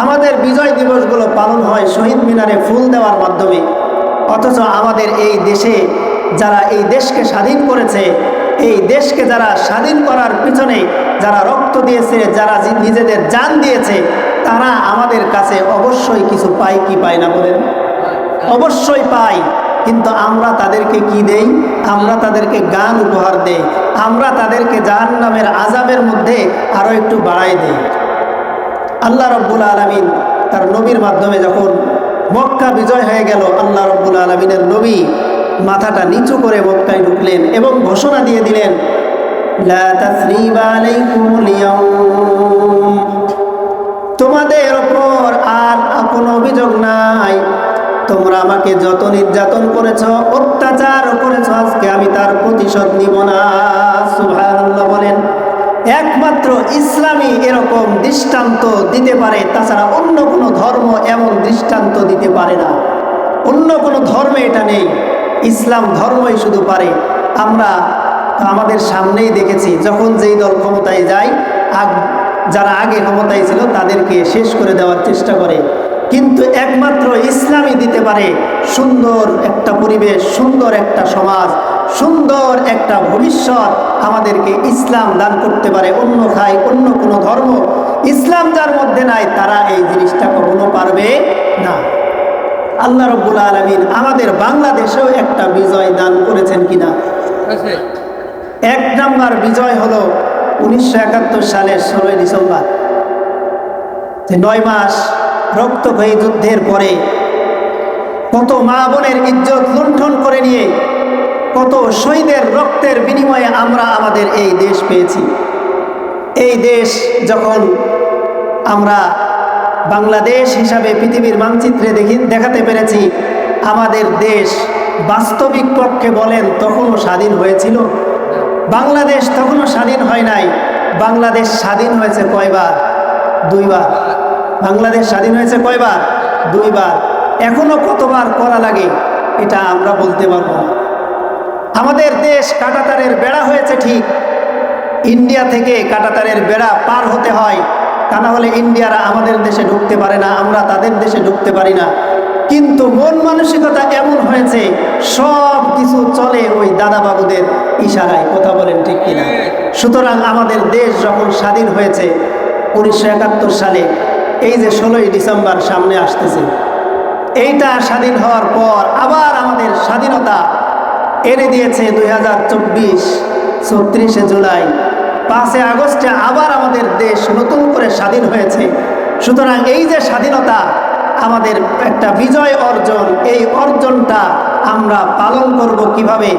আমাদের বিজয় দিবসগুলো পালন হয় শহীদ মিনারে ফুল দেওয়ার মাধ্যমে। অথচ আমাদের এই দেশে যারা এই দেশকে স্বাধীন করেছে, এই দেশকে যারা স্বাধীন করার পিছনে যারা রক্ত দিয়েছে, যারা নিজেদের জান দিয়েছে, তারা আমাদের কাছে অবশ্যই কিছু পায় কি পায় না বলেন? অবশ্যই পাই। কিন্তু আমরা তাদেরকে কি দেই? আমরা তাদেরকে গান উপহার দেই, আমরা তাদেরকে জাহান্নামের আযাবের মধ্যে আরো একটু বাড়াই দেই। আল্লাহ রাব্বুল আলামিন তার নবীর মাধ্যমে যখন মক্কা বিজয় হয়ে গেল, আল্লাহ রাব্বুল আলামিনের নবী মাথাটা নিচু করে মক্কায় ঢুকলেন এবং ঘোষণা দিয়ে দিলেন, লা তাসরিবা আলাইকুমুল ইয়াউম, তোমাদের ওপর আর কোনো অভিযোগ নাই। তোমরা আমাকে যত নির্যাতন করেছো, অত্যাচার করেছো, আজকে আমি তার প্রতিশোধ নিব না। সুবহানাল্লাহ বলেন। একমাত্র ইসলামই এরকম দৃষ্টান্ত দিতে পারে, তাছাড়া অন্য কোনো ধর্ম এমন দৃষ্টান্ত দিতে পারে না। অন্য কোনো ধর্মে এটা নেই, ইসলাম ধর্মই শুধু পারে। আমরা আমাদের সামনেই দেখেছি যখন যেই দল ক্ষমতায় যায়, যারা আগে ক্ষমতায় ছিল তাদেরকে শেষ করে দেওয়ার চেষ্টা করে, কিন্তু একমাত্র ইসলামই দিতে পারে সুন্দর একটা পরিবেশ, সুন্দর একটা সমাজ, সুন্দর একটা ভবিষ্যৎ। আমাদেরকে ইসলাম দান করতে পারে। অন্য কোনো ধর্ম ইসলাম যার মধ্যে নাই, তারা এই জিনিসটা কখনো পারবে না। আল্লাহ রাব্বুল আলামিন আমাদের বাংলাদেশেও একটা বিজয় দান করেছেন কিনা? 1 নাম্বার বিজয় হলো 1971 সালের 16 ডিসেম্বর, যে 9 মাস রক্তক্ষয়ী যুদ্ধের পরে কত মা বোনের ইজ্জত লুণ্ঠন করে নিয়ে, কত শহীদের রক্তের বিনিময়ে আমরা আমাদের এই দেশ পেয়েছি। এই দেশ যখন আমরা বাংলাদেশ হিসাবে পৃথিবীর মানচিত্রে দেখাতে পেরেছি, আমাদের দেশ বাস্তবিক পক্ষে বলেন তখনও স্বাধীন হয়েছিল? বাংলাদেশ তখনও স্বাধীন হয় নাই। বাংলাদেশ স্বাধীন হয়েছে কয়বার? 2 বার। বাংলাদেশ স্বাধীন হয়েছে কয়বার? 2 বার। এখনো কতবার করা লাগে এটা আমরা বলতে পারবো না। আমাদের দেশ কাঁটাতারের বেড়া হয়েছে ঠিক, ইন্ডিয়া থেকে কাঁটাতারের বেড়া পার হতে হয়, তা না হলে ইন্ডিয়ারা আমাদের দেশে ঢুকতে পারে না, আমরা তাদের দেশে ঢুকতে পারি না। কিন্তু মন মানসিকতা এমন হয়েছে, সব কিছু চলে ওই দাদাবাবুদের ইশারায়। কথা বলেন ঠিক কিনা? সুতরাং আমাদের দেশ যখন স্বাধীন হয়েছে 1971 সালে, এই যে 16 ডিসেম্বর সামনে আসতেছে, এইটা স্বাধীন হওয়ার পর আবার আমাদের স্বাধীনতা এনে দিয়েছে 2024 34শে জুলাই, 5 আগস্টে আবার আমাদের দেশ নতুন করে স্বাধীন হয়েছে। সুতরাং এই যে স্বাধীনতা আমাদের একটা বিজয় অর্জন, এই অর্জনটা আমরা পালন করব কিভাবে?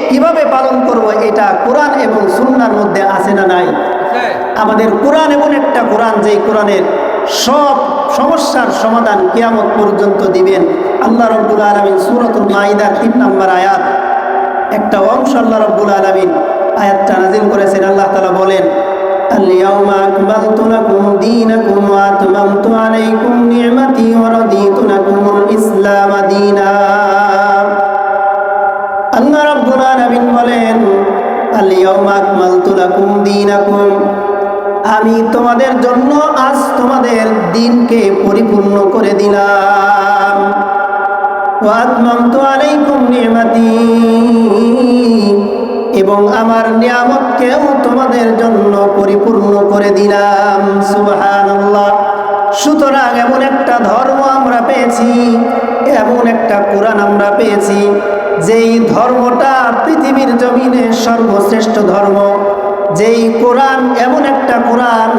কিভাবে পালন করব এটা কোরআন এবং সুন্নাহর মধ্যে আছে না নাই? আমাদের কোরআন এমন একটা কোরআন, যেই কোরআনের সব সমস্যার সমাধান কিয়ামত পর্যন্ত দিবেন। আল্লাহ রাব্বুল আলামিন সূরাতুল মাইদার 3 নম্বর আয়াত একটা অংশ আল্লাহ রাব্বুল আলামিন আয়াতটা নাযিল করেছেন। আল্লাহ তাআলা বলেন, আল-ইয়াওমা আকমালতু লাকুম দীনাকুম ওয়া আতমামতু আলাইকুম নি'মাতি ওয়া রাদিতু লাকুমুল ইসলাম দীনা। আল্লাহ রাব্বুল আলামিন বলেন, আল-ইয়াওমা আকমালতু লাকুম দীনাকুম, আমি তোমাদের জন্য আজ তোমাদের দিনকে পরিপূর্ণ করে দিলাম। ওয়া আতমামতু আলাইকুম নি'মাতি, এবং আমার নিয়ামতকেও তোমাদের জন্য পরিপূর্ণ করে দিলাম। সুবহানাল্লাহ। সুতরাং এমন একটা ধর্ম আমরা পেয়েছি, এমন একটা কোরআন আমরা পেয়েছি, যেই ধর্মটা পৃথিবীর জমিনে সর্বশ্রেষ্ঠ ধর্ম। যেই কোরআন এমন একটা কোরআন,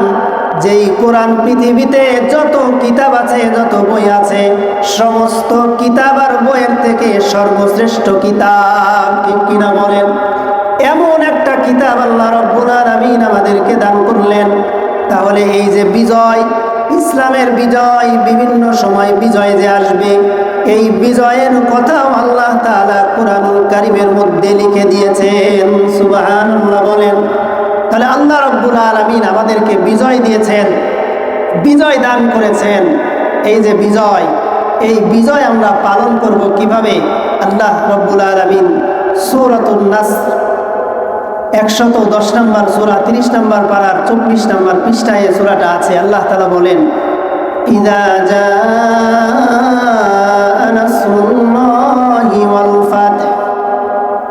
যেই কোরআন পৃথিবীতে যত কিতাব আছে, যত বই আছে, সমস্ত কিতাব আর বইয়ের থেকে সর্বশ্রেষ্ঠ কিতাব। ঠিক কিনা বলেন? এমন একটা কিতাব আল্লাহ রাব্বুল আলামিন আমাদেরকে দান করলেন। তাহলে এই যে বিজয়, ইসলামের বিজয়, বিভিন্ন সময় বিজয় যে আসবে, এই বিজয়ের কথাও আল্লাহ তাআলা কুরআনুল কারীমের মধ্যে লিখে দিয়েছেন। সুবহানাল্লাহ বলেন। তাহলে আল্লাহ রাব্বুল আলামিন আমাদেরকে বিজয় দিয়েছেন, বিজয় দান করেছেন। এই যে বিজয়, এই বিজয় আমরা পালন করব কিভাবে? আল্লাহ রাব্বুল আলামিন সূরাতুন নাসর 110 নম্বর সূরা 30 নম্বর পারার 24 নম্বর পৃষ্ঠায় এই সূরাটা আছে। আল্লাহ তাআলা বলেন, ইযা জাআ নাসরুল্লাহি ওয়াল ফাth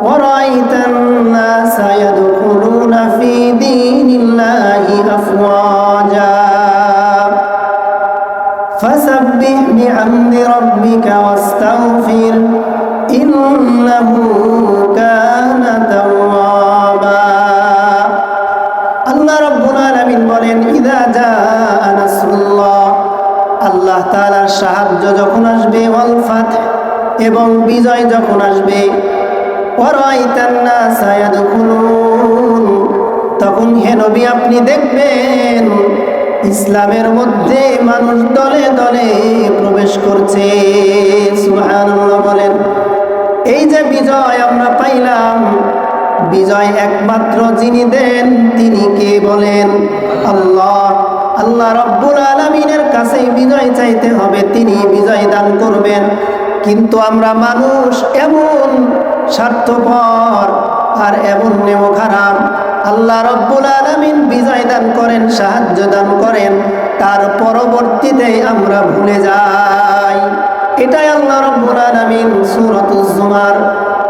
ওয়া রাআইতান নাসা ইয়াদখুলুনা ফি দীনিল্লাহি আফওয়াজা ফাসাব্বিহ বিহামদি রাব্বিকা ওয়াস্তাগফির ইন্নাহু কানা তাওয়াবা। আল্লাহ রাব্বুল আলামিন বলেন, ইযা জাআ নাসরুল্লাহ, আল্লাহ তাআলার সাহায্য যখন আসবে, ওয়াল ফাth, এবং বিজয় যখন আসবে, ওয়া রাআইতান নাসা ইয়াদখুলুন, তখন হে নবী আপনি দেখবেন ইসলামের মধ্যে মানুষ দলে দলে প্রবেশ করছে। সুবহানাল্লাহ বলেন। এই যে বিজয় আমরা পাইলাম, বিজয় একমাত্র যিনি দেন তিনি কে বলেন? আল্লাহ। আল্লাহ রাব্বুল আলামিনের কাছে বিজয় চাইতে হবে, তিনি বিজয় দান করবেন। কিন্তু আমরা মানুষ এমন স্বার্থপর আর এমন নেমো খারাপ, আল্লাহ রাব্বুল আলামিন বিজয় দান করেন, সাহায্য দান করেন, তার পরবর্তীতে আমরা ভুলে যাই। এটাই আল্লাহ রাব্বুল আলামিন সূরাতুজ জুমার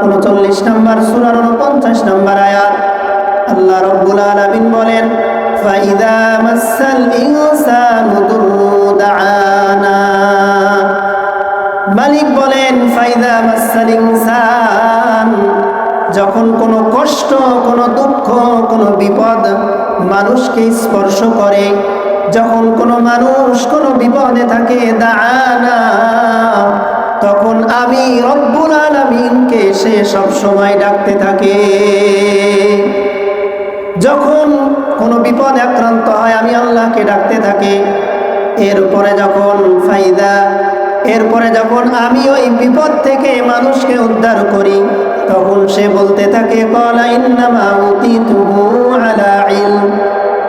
39 নম্বর সূরার 49 নম্বর আয়াত আল্লাহ রাব্বুল আলামিন বলেন, ফাইদা মাসাল ইনসানু দুররু দাআনা। মালিক বলেন, ফাইদা মাসাল ইনসান, যখন কোনো কষ্ট, কোনো দুঃখ, কোনো বিপদ মানুষকে স্পর্শ করে, যখন কোনো মানুষ কোনো বিপদে থাকে, দাআনা, তখন আমি রব্বুল আলামিনকে সে সব সময় ডাকতে থাকে। যখন কোনো বিপদে আক্রান্ত হয় আমি আল্লাহকে ডাকতে থাকি। এরপরে যখন আমি ওই বিপদ থেকে মানুষকে উদ্ধার করি, তখন সে বলতে থাকে, ক্বালা ইন্নামা উতিতুহু আলা ইলম,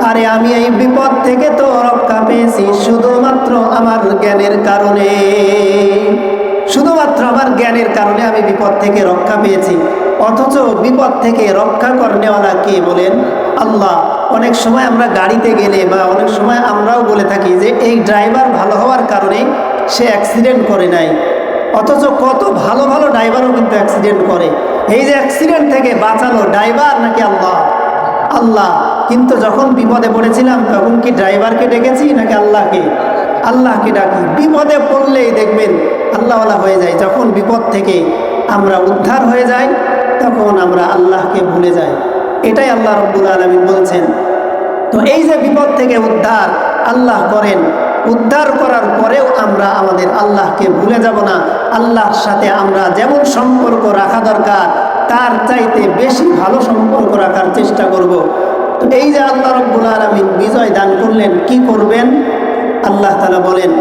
আরে আমি এই বিপদ থেকে তো রক্ষা পেয়েছি শুধুমাত্র আমার জ্ঞানের কারণে, শুধুমাত্র আমার জ্ঞানের কারণে আমি বিপদ থেকে রক্ষা পেয়েছি। অথচ বিপদ থেকে রক্ষা করনেওয়ালা কে বলেন? আল্লাহ। অনেক সময় আমরা গাড়িতে গেলে বা অনেক সময় আমরাও বলে থাকি যে এই ড্রাইভার ভালো হওয়ার কারণে সে অ্যাক্সিডেন্ট করে নাই, অথচ কত ভালো ভালো ড্রাইভারও কিন্তু অ্যাক্সিডেন্ট করে। এই যে অ্যাক্সিডেন্ট থেকে বাঁচালো ড্রাইভার নাকি আল্লাহ? আল্লাহ। কিন্তু যখন বিপদে পড়েছিলাম তখন কি ড্রাইভারকে ডেকেছি নাকি আল্লাহকে? আল্লাহকে ডাকি। বিপদে পড়লেই দেখবেন আল্লাহওয়ালা হয়ে যায়। যখন বিপদ থেকে আমরা উদ্ধার হয়ে যাই তখন আমরা আল্লাহকে ভুলে যাই। এটাই আল্লাহ রাব্বুল আলামিন বলছেন। তো এই যে বিপদ থেকে উদ্ধার আল্লাহ করেন, উদ্ধার করার পরেও আমরা আমাদের আল্লাহকে ভুলে যাব না। আল্লাহর সাথে আমরা যেমন সম্পর্ক রাখা দরকার তার চাইতে বেশি ভালো সম্পর্ক রাখার চেষ্টা করব। তো এই যে আল্লাহ রাব্বুল আলামিন বিজয় দান করলেন, কি করবেন? আল্লাহ তাআলা বলেন,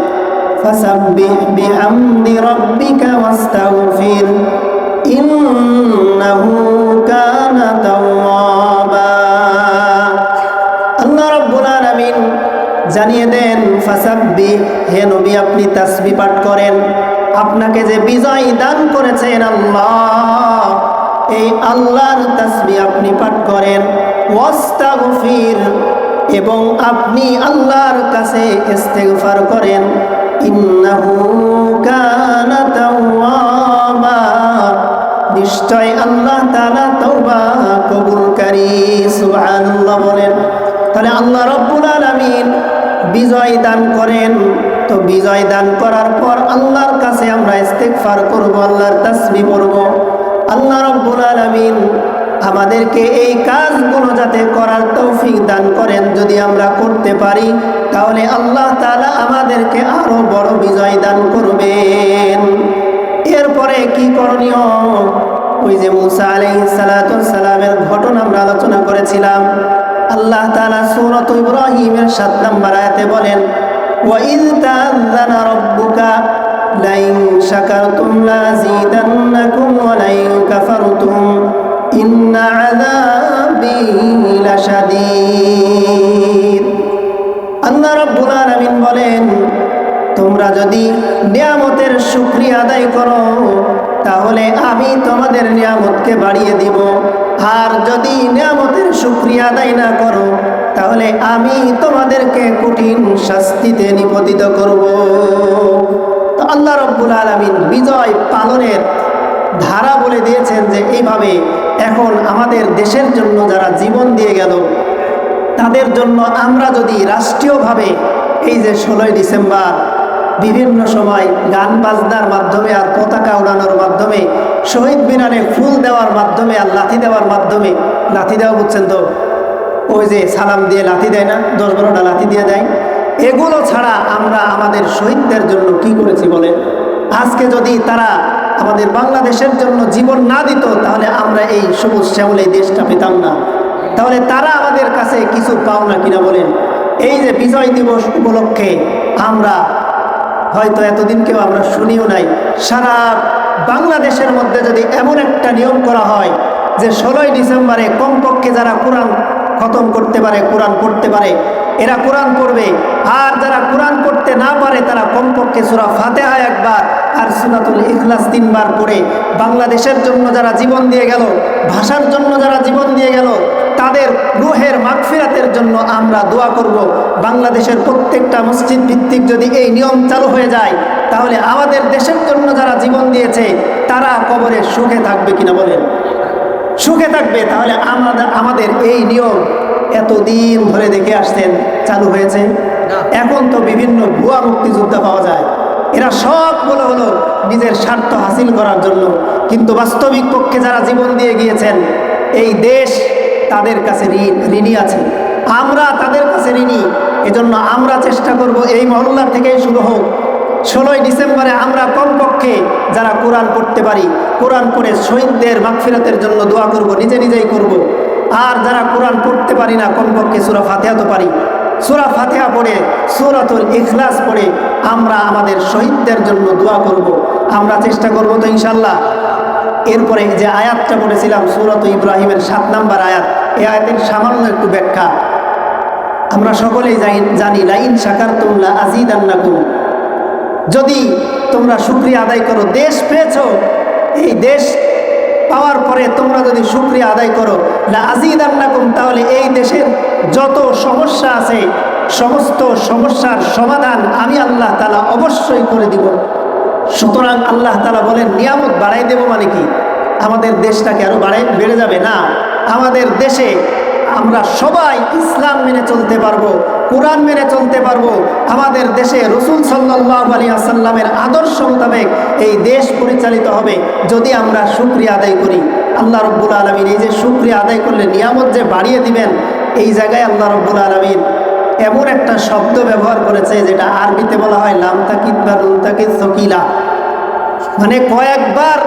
ফাসাব্বিহ বিহামদি রাব্বিকা ওয়াস্তাগফির ইন্নাহু কানা তাওয়াবা। আল্লাহ রাব্বুল আলামিন জানিয়ে দেন, ফাসাব্বিহ, হে নবী আপনি তাসবিহ পাঠ করেন। আপনাকে যে বিজয় দান করেছেন আল্লাহ, এই আল্লাহর তাসবিহ আপনি পাঠ করেন। ওয়াস্তাগফির, এবং আপনি আল্লাহর কাছে ইস্তেগফার করেন। ইন্নাহু কানা তাওয়াবা, নিশ্চয় আল্লাহ তাআলা তওবা কবুলকারী। সুবহানাল্লাহ বলেন। তাহলে আল্লাহ রাব্বুল আলামিন বিজয় দান করেন। তো বিজয় দান করার পর আল্লাহর কাছে আমরা ইস্তেগফার করব, আল্লাহর তাসবিহ পড়ব। আল্লাহ রাব্বুল আলামিন আমাদেরকে এই কাজগুলো যাতে করার তৌফিক দান করেন। যদি আমরা করতে পারি তাহলে আল্লাহ তাআলা আমাদেরকে আরো বড় বিজয় দান করবেন। এরপরে কি করণীয়? ওই যে মুসা আলাইহিস সালামের ঘটনা আমরা আলোচনা করেছিলাম। আল্লাহ তাআলা সূরাত ইব্রাহিমের 7 নম্বর আয়াতে বলেন, ওয়াইয তাআযানা রাব্বুকা লাইন শাকারতুম লাযীদান্নাকুম ওয়া লাইন কাফারতুম ইন্না আযাবী লাশাদীদ। আল্লাহ রাব্বুল আলামিন বলেন, তোমরা যদি নিয়ামতের শুকরিয়া আদায় করো তাহলে আমি তোমাদের নিয়ামতকে বাড়িয়ে দিব, আর যদি নিয়ামতের শুকরিয়া আদায় না করো তাহলে আমি তোমাদেরকে কঠিন শাস্তিতে নিপতিত করব। তো আল্লাহ রাব্বুল আলামিন বিজয় পালনের ধারা বলে দিয়েছেন যে এইভাবে এখন আমাদের দেশের জন্য যারা জীবন দিয়ে গেল তাদের জন্য আমরা যদি রাষ্ট্রীয়ভাবে এই যে 16ই ডিসেম্বর বিভিন্ন সময় গান বাজনার মাধ্যমে আর পতাকা উড়ানোর মাধ্যমে, শহীদ মিনারে ফুল দেওয়ার মাধ্যমে আর লাথি দেওয়ার মাধ্যমে, লাথি দেওয়া বুঝছেন তো, ওই যে সালাম দিয়ে লাথি দেয় না, 10-12টা লাথি দিয়ে দেয়, এগুলো ছাড়া আমরা আমাদের শহীদদের জন্য কি করেছি বলেন? আজকে যদি তারা আমাদের বাংলাদেশের জন্য জীবন না দিত তাহলে আমরা এই সবুজ শ্যামল এই দেশটা পেতাম না। তাহলে তারা আমাদের কাছে কিছু পাও না কিনা বলেন? এই যে বিজয় দিবস উপলক্ষে আমরা হয়তো এতদিন কেউ আমরা শুনিও নাই, সারা বাংলাদেশের মধ্যে যদি এমন একটা নিয়ম করা হয় যে 16ই ডিসেম্বরে কমপক্ষে যারা কোরআন খতম করতে পারে, কোরআন পড়তে পারে, এরা কোরআন পড়বে, আর যারা কোরআন পড়তে না পারে তারা কমপক্ষে সূরা ফাতিহা একবার আর সূরাতুল ইখলাস 3 বার পড়ে বাংলাদেশের জন্য যারা জীবন দিয়ে গেল, ভাষার জন্য যারা জীবন দিয়ে গেল, তাদের রুহের মাগফিরাতের জন্য আমরা দোয়া করব। বাংলাদেশের প্রত্যেকটা মসজিদ ভিত্তিক যদি এই নিয়ম চালু হয়ে যায় তাহলে আমাদের দেশের জন্য যারা জীবন দিয়েছে তারা কবরে সুখে থাকবে কিনা বলেন? সুখে থাকবে। তাহলে আমাদের এই নিয়ম এতদিন ধরে দেখে আসছেন চালু হয়েছে, এখন তো বিভিন্ন ভুয়া মুক্তিযোদ্ধা পাওয়া যায়, এরা সবগুলো হলো নিজের স্বার্থ হাসিল করার জন্য। কিন্তু বাস্তবিক পক্ষে যারা জীবন দিয়ে গিয়েছেন এই দেশ তাদের কাছে ঋণী আছে, আমরা তাদের কাছে ঋণী। এজন্য আমরা চেষ্টা করব এই মহল্লা থেকেই শুরু হোক, 16ই ডিসেম্বরে আমরা কমপক্ষে যারা কোরআন পড়তে পারি কোরআন পড়ে শহীদদের মাগফিরাতের জন্য দোয়া করব, নিজে নিজেই করব। আর যারা কোরআন পড়তে পারি না কমপক্ষে সূরা ফাতিহা তো পারি, সূরা ফাতিহা পড়ে সূরাতুল ইখলাস পড়ে আমরা আমাদের শহীদদের জন্য দোয়া করব। আমরা চেষ্টা করব তো ইনশাল্লাহ। এরপরে যে আয়াতটা পড়েছিলাম সূরাত ইব্রাহিমের 7 নম্বর আয়াত, এই আয়াতের সামান্য একটু ব্যাখ্যা। আমরা সকলেই জানি লাইন শাকারতুম লাযীদান্নাকুম, যদি তোমরা শুকরিয়া আদায় করো, দেশ পেয়েছো, এই দেশ পাওয়ার পরে তোমরা যদি শুকরিয়া আদায় করো লাযীদান্নাকুম, তাহলে এই দেশের যত সমস্যা আছে সমস্ত সমস্যার সমাধান আমি আল্লাহ তাআলা অবশ্যই করে দিব। সুতরাং আল্লাহ তাআলা বলেন নিয়ামত বাড়াই দেব মানে কি আমাদের দেশটাকে আরো বেড়ে যাবে না? আমাদের দেশে আমরা সবাই ইসলাম মেনে চলতে পারবো, কোরআন মেনে চলতে পারবো। আমাদের দেশে রাসূল সাল্লাল্লাহু আলাইহি ওয়াসাল্লামের আদর্শ মোতাবেক এই দেশ পরিচালিত হবে যদি আমরা শুকরিয়া আদায় করি। আল্লাহ রাব্বুল আলামিন এই যে শুকরিয়া আদায় করলে নিয়ামত যে বাড়িয়ে দিবেন, এই জায়গায় আল্লাহ রাব্বুল আলামিন এমন একটা শব্দ ব্যবহার করেছে যেটা আরবিতে বলা হয় লাম তাকিদ বা নুন তাকিদ সকিলা, মানে কয়েকবার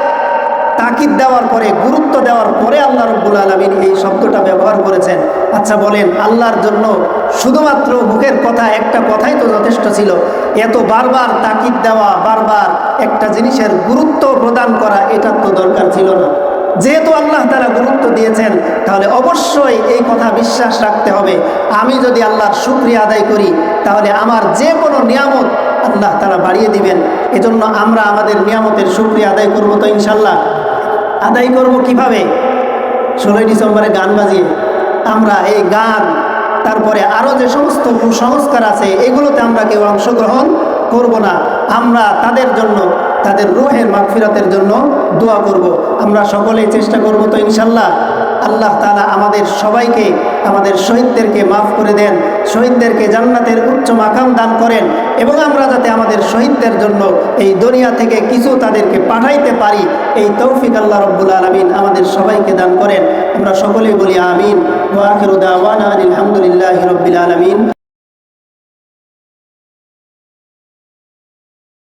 তাকিদ দেওয়ার পরে, গুরুত্ব দেওয়ার পরে আল্লাহ রাব্বুল আলামিন এই শব্দটা ব্যবহার করেছেন। আচ্ছা বলেন, আল্লাহর জন্য শুধুমাত্র মুখের কথা একটা কথাই তো যথেষ্ট ছিল? এত বারবার তাকিদ দেওয়া, বারবার একটা জিনিসের গুরুত্ব প্রদান করা, এটা তো দরকার ছিল না। যেহেতু আল্লাহ তাআলা গুরুত্ব দিয়েছেন তাহলে অবশ্যই এই কথা বিশ্বাস রাখতে হবে, আমি যদি আল্লাহর শুকরিয়া আদায় করি তাহলে আমার যে কোনো নিয়ামত আল্লাহ তাআলা বাড়িয়ে দিবেন। এজন্য আমরা আমাদের নিয়ামতের শুকরিয়া আদায় করব তো ইনশাল্লাহ। আদায় করব কিভাবে? 16ই ডিসেম্বরে গান বাজিয়ে আমরা এই গান, তারপরে আরও যে সমস্ত কুসংস্কার আছে এগুলোতে আমরা কেউ অংশগ্রহণ করব না। আমরা তাদের জন্য, তাদের রূহের মাগফিরাতের জন্য দোয়া করব। আমরা সকলেই চেষ্টা করব তো ইনশাল্লাহ। আল্লাহ তাআলা আমাদের সবাইকে, আমাদের শহীদদেরকে মাফ করে দেন, শহীদদেরকে জান্নাতের উচ্চ মাকাম দান করেন, এবং আমরা যাতে আমাদের শহীদদের জন্য এই দুনিয়া থেকে কিছু তাদেরকে পাঠাইতে পারি, এই তৌফিক আল্লাহ রাব্বুল আলামিন আমাদের সবাইকে দান করেন। আমরা সকলেই বলি আমিন। ওয়া আখিরু দাওয়ানা আলহামদুলিল্লাহি রাব্বিল আলামিন।